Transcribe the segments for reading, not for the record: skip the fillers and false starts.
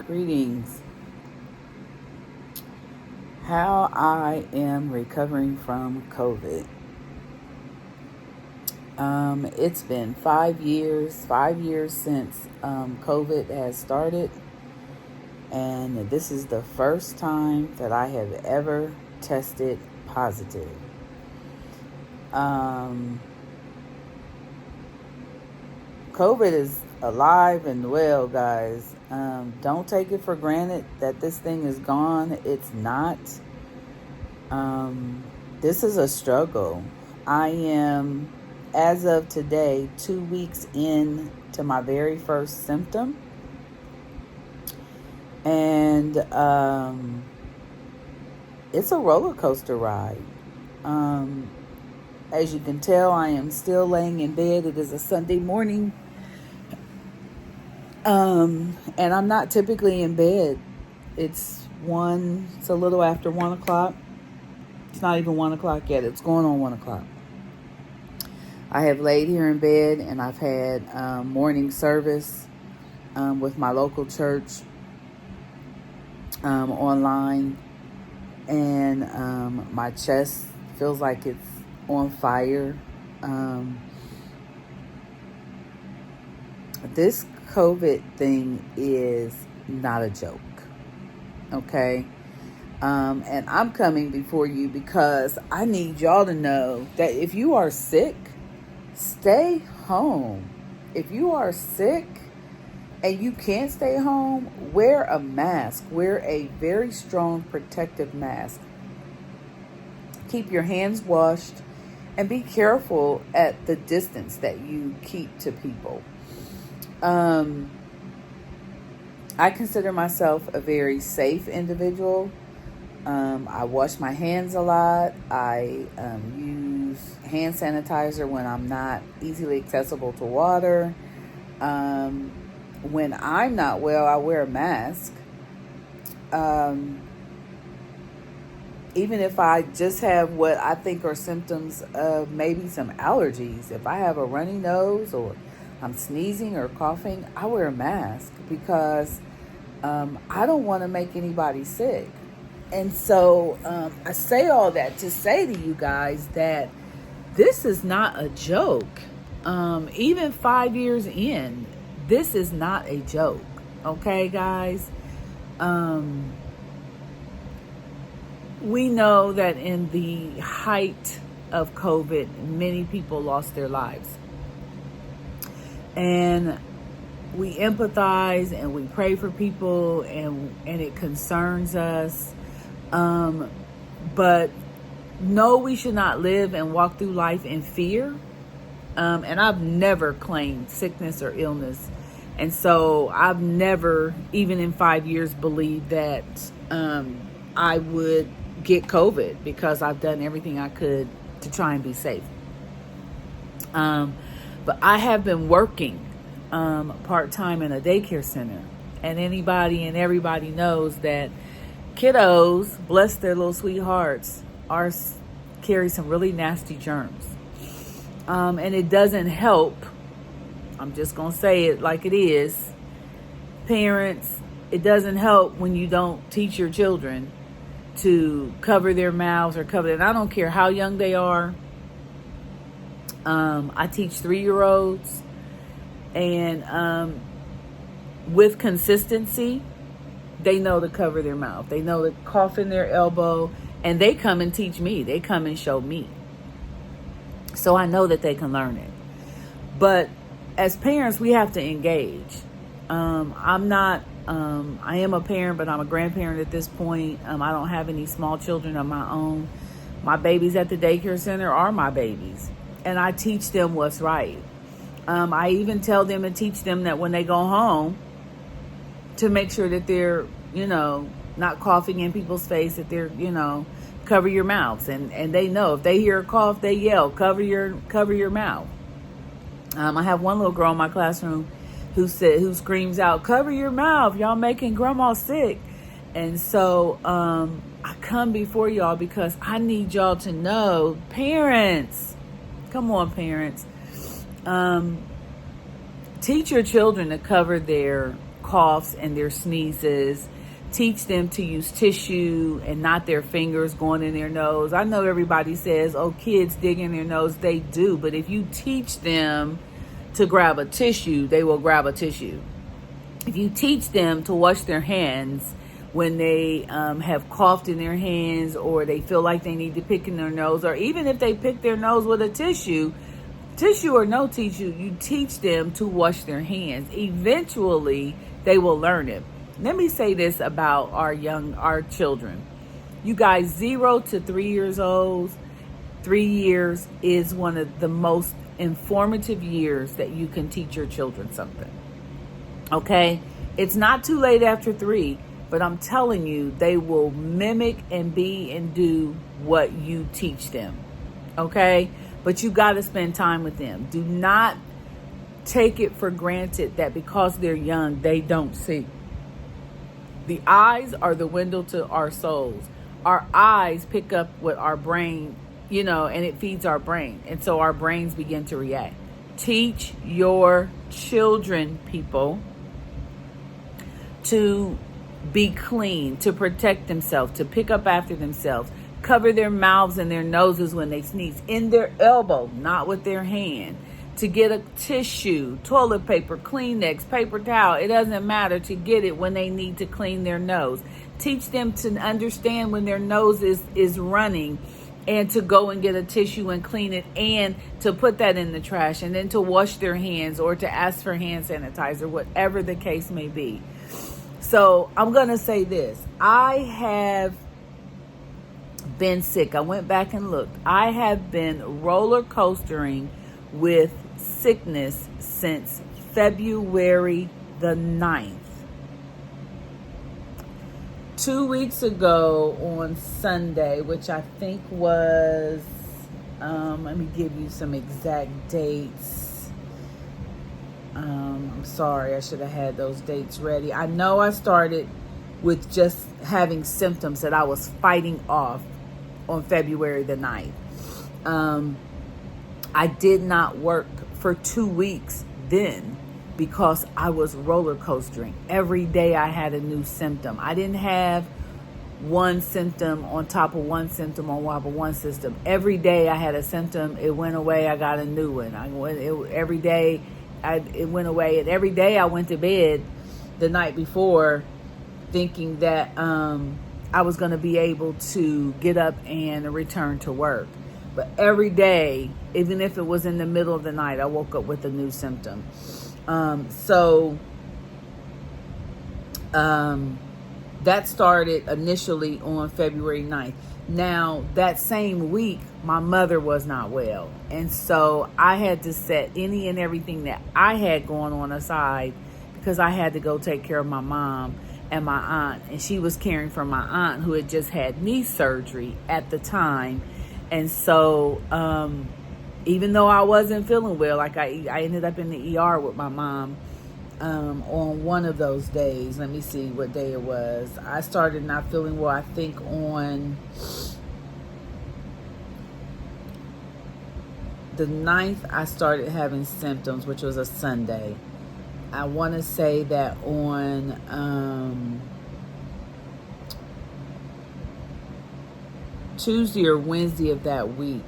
Greetings. How I am recovering from COVID. It's been 5 years since COVID has started, and this is the first time that I have ever tested positive. COVID is alive and well, guys. Don't take it for granted that this thing is gone. It's not. This is a struggle. I am, as of today, 2 weeks in to my very first symptom. And it's a roller coaster ride. As you can tell, I am still laying in bed. It is a Sunday morning. And I'm not typically in bed. It's a little after 1 o'clock. It's not even 1 o'clock yet. It's going on 1 o'clock. I have laid here in bed and I've had morning service with my local church online. And my chest feels like it's on fire. This COVID thing is not a joke, okay? And I'm coming before you because I need y'all to know that if you are sick, stay home. If you are sick and you can't stay home, wear a mask. Wear a very strong protective mask. Keep your hands washed and be careful at the distance that you keep to people. I consider myself a very safe individual. I wash my hands a lot. I use hand sanitizer when I'm not easily accessible to water. When I'm not well, I wear a mask. Even if I just have what I think are symptoms of maybe some allergies, if I have a runny nose or I'm sneezing or coughing, I wear a mask because I don't want to make anybody sick. And so I say all that to say to you guys that this is not a joke. Even 5 years in, this is not a joke. Okay, guys? We know that in the height of COVID, many people lost their lives. And we empathize and we pray for people and it concerns us. But no, we should not live and walk through life in fear. And I've never claimed sickness or illness. And so I've never, even in 5 years, believed that I would get COVID because I've done everything I could to try and be safe. But I have been working part-time in a daycare center. And anybody and everybody knows that kiddos, bless their little sweethearts, carry some really nasty germs. And it doesn't help. I'm just going to say it like it is. Parents, it doesn't help when you don't teach your children to cover their mouths or cover it. And I don't care how young they are. I teach 3-year-olds, and with consistency, they know to cover their mouth. They know to cough in their elbow, and they come and teach me. They come and show me. So I know that they can learn it. But as parents, we have to engage. I am a parent, but I'm a grandparent at this point. I don't have any small children of my own. My babies at the daycare center are my babies. And I teach them what's right. I even tell them and teach them that when they go home, to make sure that they're, not coughing in people's face, that they're, cover your mouths. And they know if they hear a cough, they yell, cover your mouth. I have one little girl in my classroom who screams out, cover your mouth, y'all making grandma sick. And so I come before y'all because I need y'all to know, parents, come on, parents, teach your children to cover their coughs and their sneezes. Teach them to use tissue and not their fingers going in their nose. I know everybody says, oh, kids dig in their nose. They do. But if you teach them to grab a tissue, they will grab a tissue. If you teach them to wash their hands when they have coughed in their hands, or they feel like they need to pick in their nose, or even if they pick their nose with a tissue or no tissue, you teach them to wash their hands. Eventually, they will learn it. Let me say this about our children. You guys, 0 to 3 years old, 3 years is one of the most informative years that you can teach your children something. Okay? It's not too late after 3, but I'm telling you, they will mimic and be and do what you teach them. Okay? But you got to spend time with them. Do not take it for granted that because they're young, they don't see. The eyes are the window to our souls. Our eyes pick up what our brain, and it feeds our brain. And so our brains begin to react. Teach your children, people, to be clean, to protect themselves, to pick up after themselves. Cover their mouths and their noses when they sneeze. In their elbow, not with their hand. To get a tissue, toilet paper, Kleenex, paper towel. It doesn't matter, to get it when they need to clean their nose. Teach them to understand when their nose is running, and to go and get a tissue and clean it, and to put that in the trash, and then to wash their hands or to ask for hand sanitizer, whatever the case may be. So I'm going to say this. I have been sick. I went back and looked. I have been roller coastering with sickness since February the 9th. 2 weeks ago on Sunday, which I think was, let me give you some exact dates. I'm sorry, I should have had those dates ready. I know I started with just having symptoms that I was fighting off on February the 9th. I did not work for 2 weeks then because I was roller coastering. Every day I had a new symptom. I didn't have one symptom on top of one symptom on top of one symptom. Every day I had a symptom. It went away. I got a new one. Every day it went away. And every day I went to bed the night before thinking that I was going to be able to get up and return to work. But every day, even if it was in the middle of the night, I woke up with a new symptom. That started initially on February 9th. Now, that same week, my mother was not well. And so I had to set any and everything that I had going on aside because I had to go take care of my mom and my aunt. And she was caring for my aunt who had just had knee surgery at the time. And so even though I wasn't feeling well, like I ended up in the ER with my mom on one of those days. Let me see what day it was. I started not feeling well, I think on the 9th, I started having symptoms, which was a Sunday. I want to say that on Tuesday or Wednesday of that week,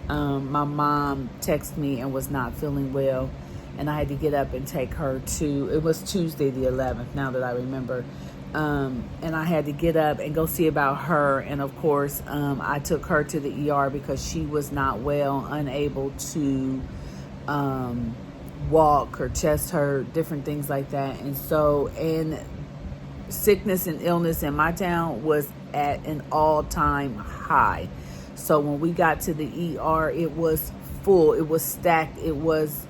my mom texted me and was not feeling well, and I had to get up and take her to, it was Tuesday the 11th, now that I remember, and I had to get up and go see about her, and of course, I took her to the ER because she was not well, unable to walk, her chest hurt, different things like that. And so, and sickness and illness in my town was at an all-time high. So when we got to the ER, it was full, it was stacked, it was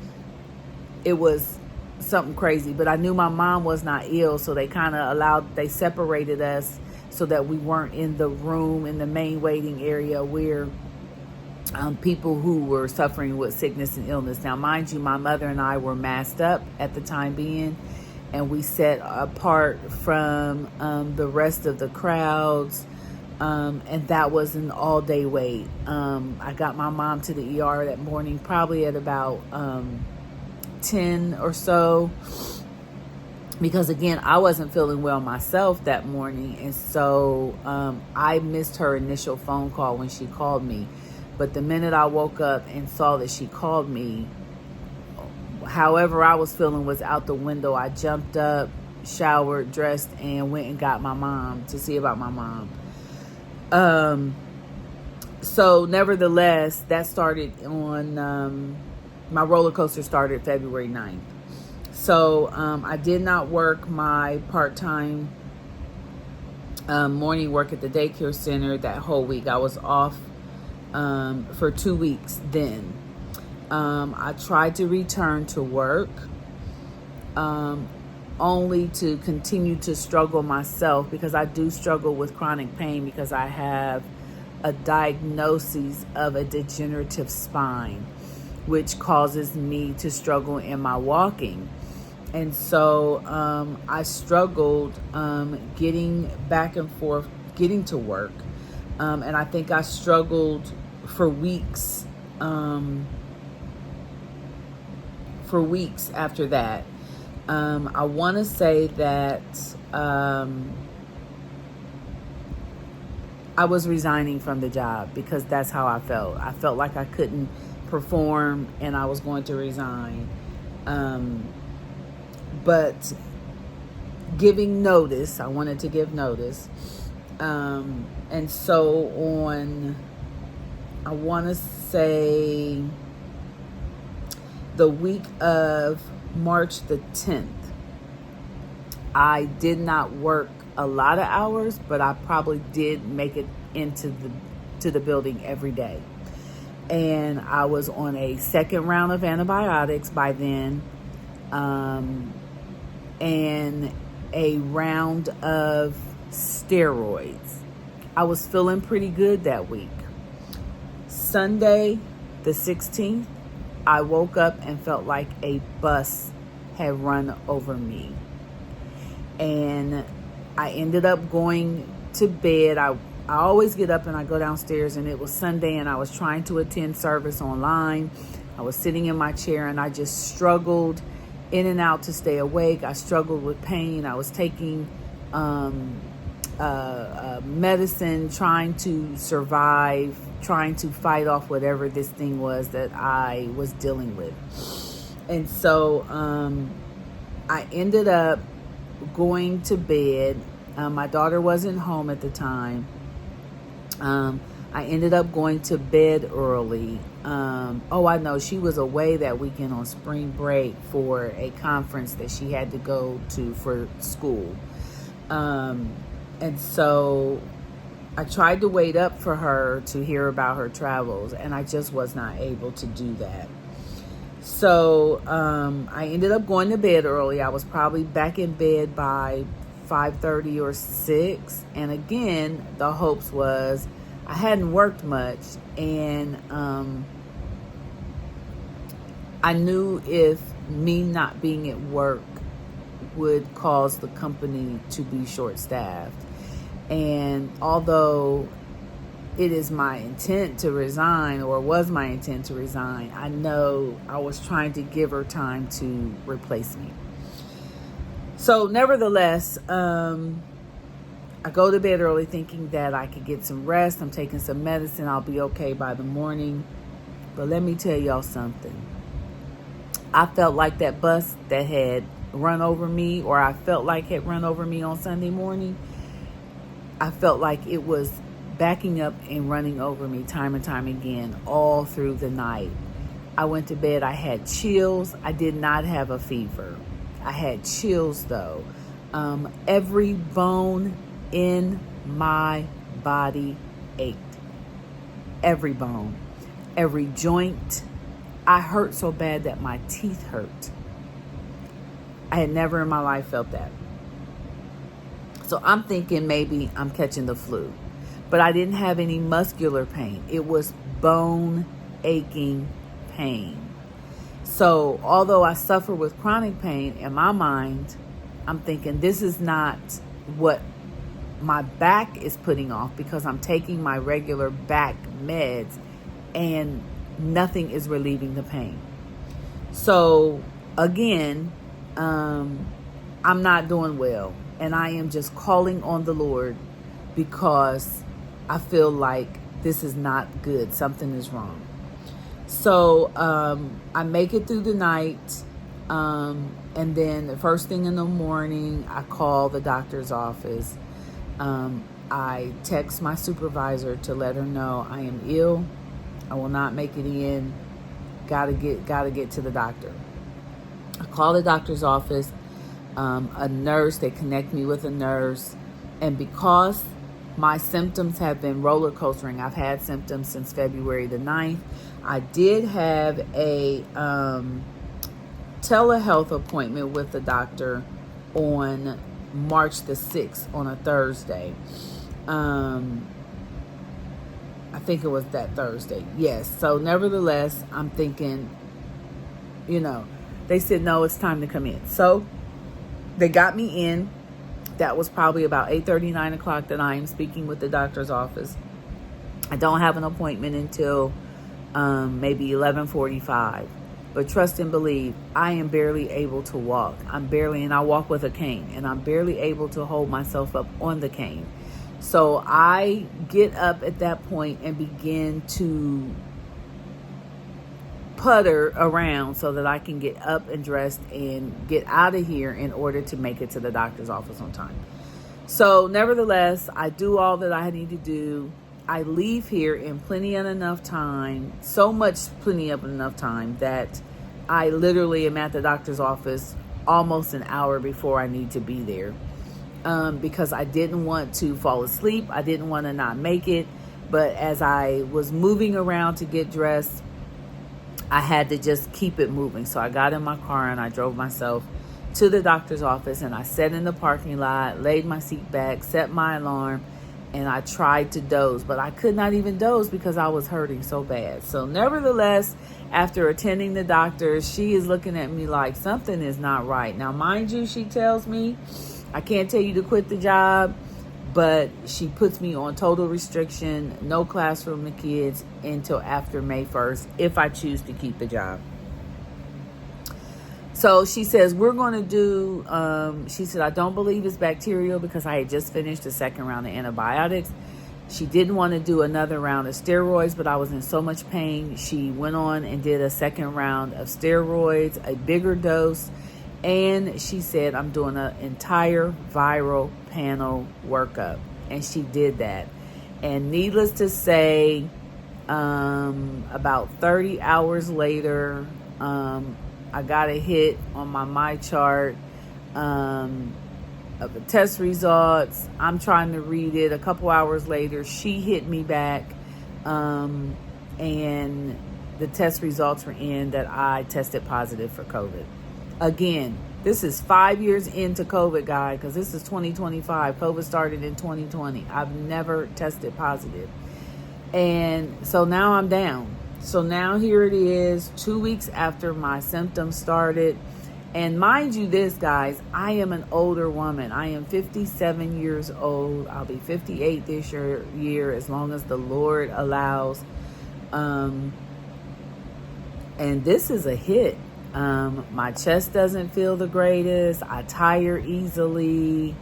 something crazy. But I knew my mom was not ill, so they separated us so that we weren't in the room, in the main waiting area where people who were suffering with sickness and illness. Now, mind you, my mother and I were masked up at the time being, and we sat apart from the rest of the crowds, and that was an all-day wait. I got my mom to the ER that morning, probably at about 10 or so, because again, I wasn't feeling well myself that morning. And so I missed her initial phone call when she called me. But the minute I woke up and saw that she called me, however I was feeling was out the window. I jumped up, showered, dressed, and went and got my mom to see about my mom. So nevertheless, that started on, my roller coaster started February 9th. So I did not work my part-time morning work at the daycare center that whole week. I was off for 2 weeks then. I tried to return to work only to continue to struggle myself, because I do struggle with chronic pain because I have a diagnosis of a degenerative spine, which causes me to struggle in my walking. And so I struggled getting back and forth, getting to work. And I think I struggled for weeks after that. I want to say that I was resigning from the job because that's how I felt. I felt like I couldn't perform and I was going to resign. But giving notice, I wanted to give notice. And so on, I want to say the week of March the 10th, I did not work a lot of hours, but I probably did make it into the building every day. And I was on a second round of antibiotics by then, and a round of steroids. I was feeling pretty good that week. Sunday, the 16th, I woke up and felt like a bus had run over me. And I ended up going to bed. I always get up and I go downstairs, and it was Sunday and I was trying to attend service online. I was sitting in my chair and I just struggled in and out to stay awake. I struggled with pain. I was taking medicine, trying to survive, trying to fight off whatever this thing was that I was dealing with. And so I ended up going to bed. My daughter wasn't home at the time. I ended up going to bed early. I know she was away that weekend on spring break for a conference that she had to go to for school. And so I tried to wait up for her to hear about her travels, and I just was not able to do that. So I ended up going to bed early. I was probably back in bed by 5:30 or 6. And again, the hopes was I hadn't worked much, and I knew if me not being at work would cause the company to be short-staffed. And although it is my intent to resign, or was my intent to resign, I know I was trying to give her time to replace me. So nevertheless, I go to bed early thinking that I could get some rest. I'm taking some medicine. I'll be okay by the morning. But let me tell y'all something. I felt like that bus that had run over me, or I felt like had run over me on Sunday morning, I felt like it was backing up and running over me time and time again all through the night. I went to bed. I had chills. I did not have a fever. I had chills though. Every bone in my body ached. Every bone, every joint. I hurt so bad that my teeth hurt. I had never in my life felt that. So I'm thinking maybe I'm catching the flu. But I didn't have any muscular pain. It was bone aching pain. So although I suffer with chronic pain, in my mind, I'm thinking this is not what my back is putting off, because I'm taking my regular back meds and nothing is relieving the pain. So again, I I'm not doing well. And I am just calling on the Lord because I feel like this is not good. Something is wrong. So I make it through the night. And then the first thing in the morning, I call the doctor's office. I text my supervisor to let her know I am ill. I will not make it in. Gotta get to the doctor. I call the doctor's office. A nurse, they connect me with a nurse. And because my symptoms have been roller coastering, I've had symptoms since February the 9th. I did have a telehealth appointment with the doctor on March the 6th on a Thursday. I think it was that Thursday. Yes. So nevertheless, I'm thinking, they said, no, it's time to come in. So they got me in. That was probably about 8:30, 9 o'clock that I am speaking with the doctor's office. I don't have an appointment until maybe 11:45. But trust and believe, I am barely able to walk. And I walk with a cane, and I'm barely able to hold myself up on the cane. So I get up at that point and begin to putter around so that I can get up and dressed and get out of here in order to make it to the doctor's office on time. So nevertheless, I do all that I need to do. I leave here in plenty of enough time, plenty of enough time that I literally am at the doctor's office almost an hour before I need to be there. Because I didn't want to fall asleep. I didn't want to not make it. But as I was moving around to get dressed, I had to just keep it moving. So I got in my car and I drove myself to the doctor's office, and I sat in the parking lot, laid my seat back, set my alarm, and I tried to doze, but I could not even doze because I was hurting so bad. So nevertheless, after attending the doctor, she is looking at me like something is not right. Now, mind you, she tells me, I can't tell you to quit the job, but she puts me on total restriction, no classroom to kids until after May 1st, if I choose to keep the job. So she says, we're going to do, she said, I don't believe it's bacterial because I had just finished the second round of antibiotics. She didn't want to do another round of steroids, but I was in so much pain. She went on and did a second round of steroids, a bigger dose. And she said, I'm doing an entire viral panel workup. And she did that. And needless to say, about 30 hours later, I got a hit on my chart of the test results. I'm trying to read it. A couple hours later, she hit me back, and the test results were in that I tested positive for COVID. Again, this is 5 years into COVID, guys, because this is 2025. COVID started in 2020. I've never tested positive. And so now I'm down. So now here it is, 2 weeks after my symptoms started. And mind you this, guys, I am an older woman. I am 57 years old. I'll be 58 this year as long as the Lord allows. And this is a hit. My chest doesn't feel the greatest. I tire easily.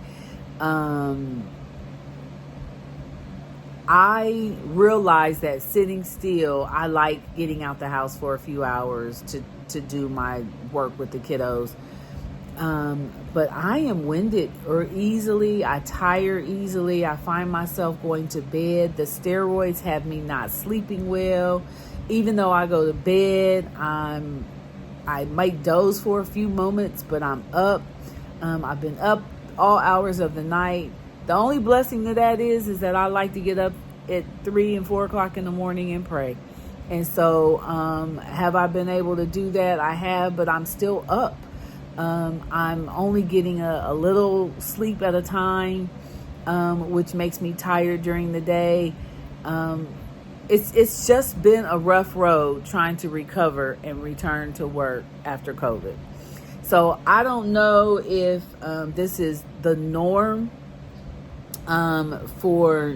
I realize that sitting still, I like getting out the house for a few hours to do my work with the kiddos. But I am winded or easily. I tire easily. I find myself going to bed. The steroids have me not sleeping well. Even though I go to bed, I might doze for a few moments, but I'm up. I've been up all hours of the night. The only blessing to that is that I like to get up at 3 and 4 o'clock in the morning and pray. And so have I been able to do that? I have, but I'm still up. I'm only getting a little sleep at a time, which makes me tired during the day. It's just been a rough road trying to recover and return to work after COVID. So I don't know if this is the norm for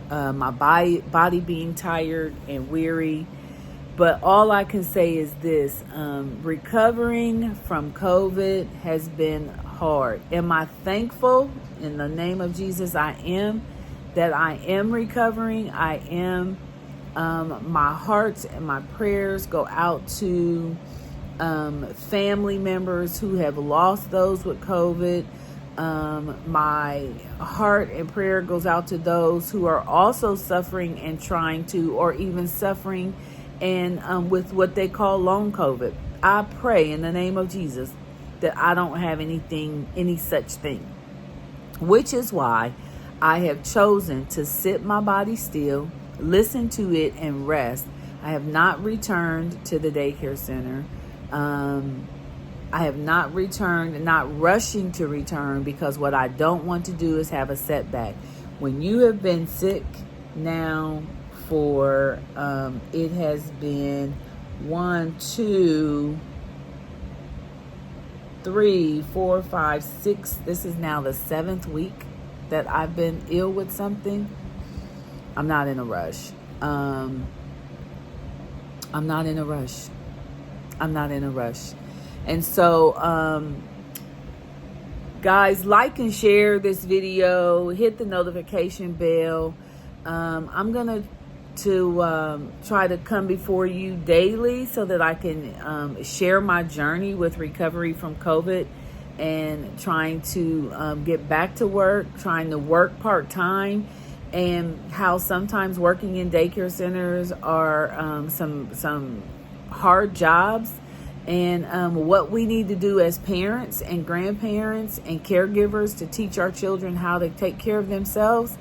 my body being tired and weary. But all I can say is this, recovering from COVID has been hard. Am I thankful? In the name of Jesus, I am. That I am recovering. I am. My hearts and my prayers go out to family members who have lost those with COVID. My heart and prayer goes out to those who are also suffering and trying to, or even suffering and with what they call long COVID. I pray in the name of Jesus that I don't have any such thing, which is why I have chosen to sit my body still, listen to it, and rest. I have not returned to the daycare center. I have not returned, not rushing to return, because what I don't want to do is have a setback. When you have been sick now for, it has been 1, 2, 3, 4, 5, 6. This is now the 7th week that I've been ill with something. I'm not in a rush. I'm not in a rush. I'm not in a rush. And so, guys, like and share this video. Hit the notification bell. I'm going to try to come before you daily so that I can share my journey with recovery from COVID and trying to get back to work, trying to work part-time, and how sometimes working in daycare centers are some hard jobs, and what we need to do as parents and grandparents and caregivers to teach our children how to take care of themselves,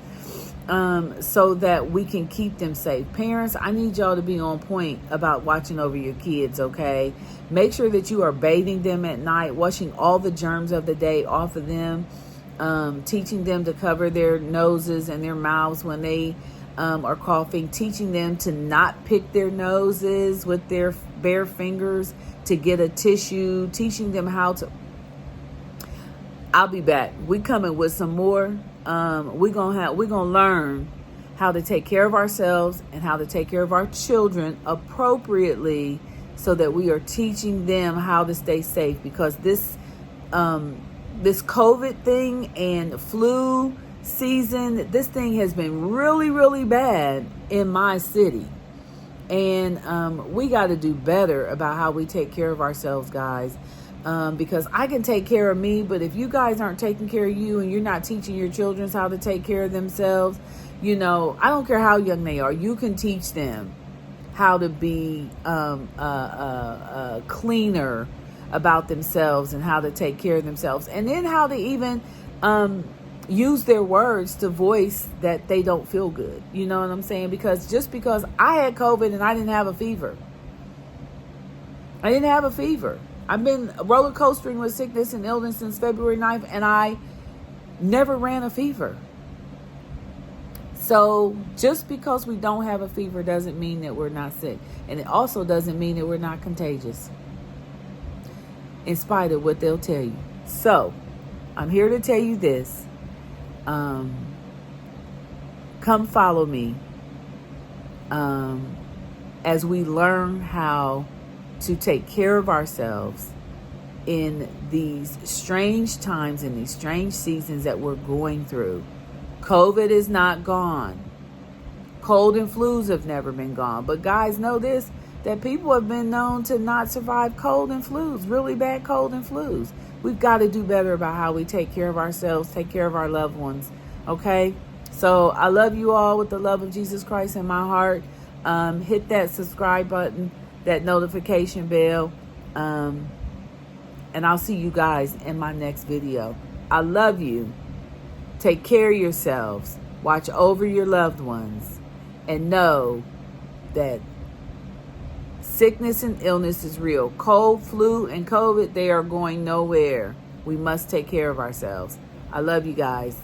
so that we can keep them safe. Parents, I need y'all to be on point about watching over your kids, okay? Make sure that you are bathing them at night, washing all the germs of the day off of them, teaching them to cover their noses and their mouths when they are coughing, teaching them to not pick their noses with their bare fingers, to get a tissue, teaching them how to. I'll be back. We coming with some more. We're gonna learn how to take care of ourselves and how to take care of our children appropriately, so that we are teaching them how to stay safe, because this COVID thing and flu season, this thing has been really, really bad in my city. And we got to do better about how we take care of ourselves, guys. Because I can take care of me, but if you guys aren't taking care of you and you're not teaching your children how to take care of themselves, I don't care how young they are, you can teach them how to be cleaner about themselves and how to take care of themselves, and then how to even use their words to voice that they don't feel good. You know what I'm saying? Because just because I had COVID and I didn't have a fever, I've been roller coastering with sickness and illness since February 9th, and I never ran a fever. So just because we don't have a fever doesn't mean that we're not sick. And it also doesn't mean that we're not contagious, in spite of what they'll tell you. So I'm here to tell you this. Come follow me as we learn how to take care of ourselves in these strange times, in these strange seasons that we're going through. COVID is not gone. Cold and flus have never been gone. But guys, know this, that people have been known to not survive cold and flus, really bad cold and flus. We've got to do better about how we take care of ourselves, take care of our loved ones, okay? So I love you all with the love of Jesus Christ in my heart. Hit that subscribe button, that notification bell, and I'll see you guys in my next video. I love you. Take care of yourselves. Watch over your loved ones. And know that sickness and illness is real. Cold, flu, and COVID, they are going nowhere. We must take care of ourselves. I love you guys.